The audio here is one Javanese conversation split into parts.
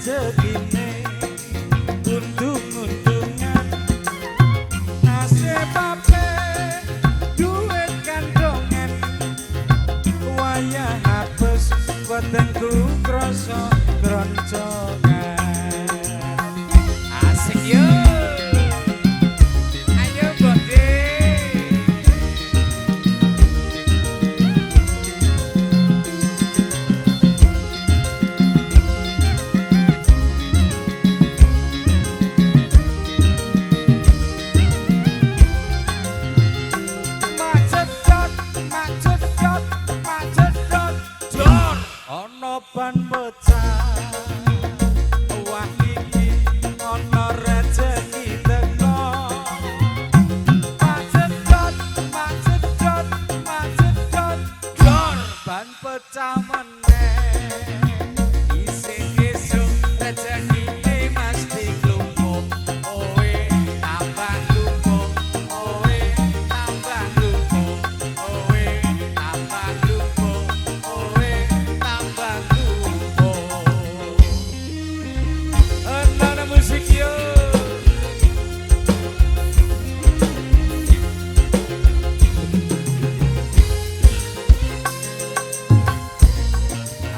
rezekine untung-untungan nasib ape duit kandongan wayah hapus wetengku krasa kroncongan asik yo. Ban pecah wah iki ana rezeki teko macet jor ban pecah meneh isih esuk rezekine mesti klumpuk owe tambah klumpuk owe tambah klumpuk owe tambah klumpuk owe tambah musik yo.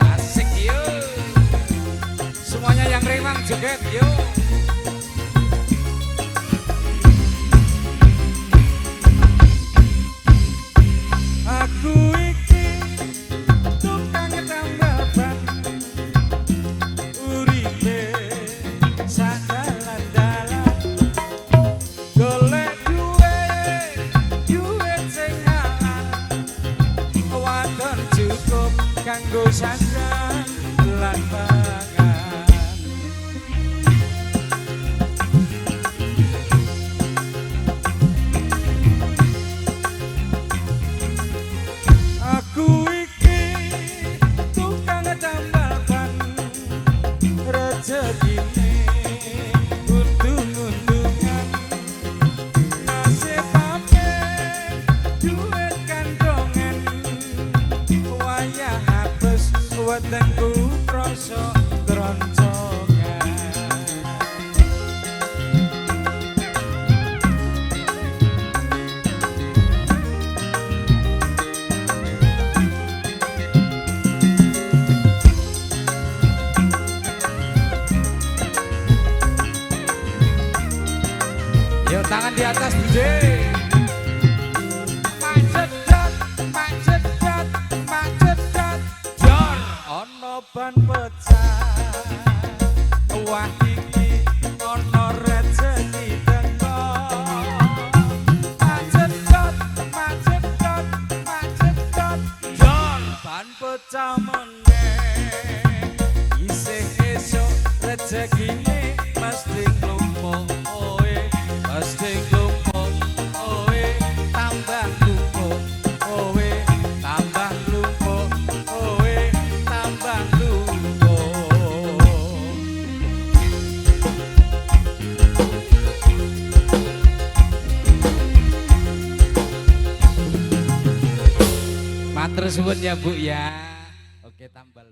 Asik yo. Semuanya yang remang joget yo. Aku iki tukang tambal ban uripe sadalan-dalan golek duit sing halal wadon cukup kanggo sandan lan pangan aku iki tukang tambal ban rezekine untung-untungan nasib ape duit kandongan wayah hapus wetengku krasa kroncongan yo tangan di atas DJ macet jor ono ban pecah wah iki ono rezeki teko macet jor ban pecah meneh isih esuk rezekine mesti klumpuk owe mesti klumpuk owe tambah klumpuk owe tambah klumpuk owe tambah klumpuk matur suwun ya Bu ya. Oke tambal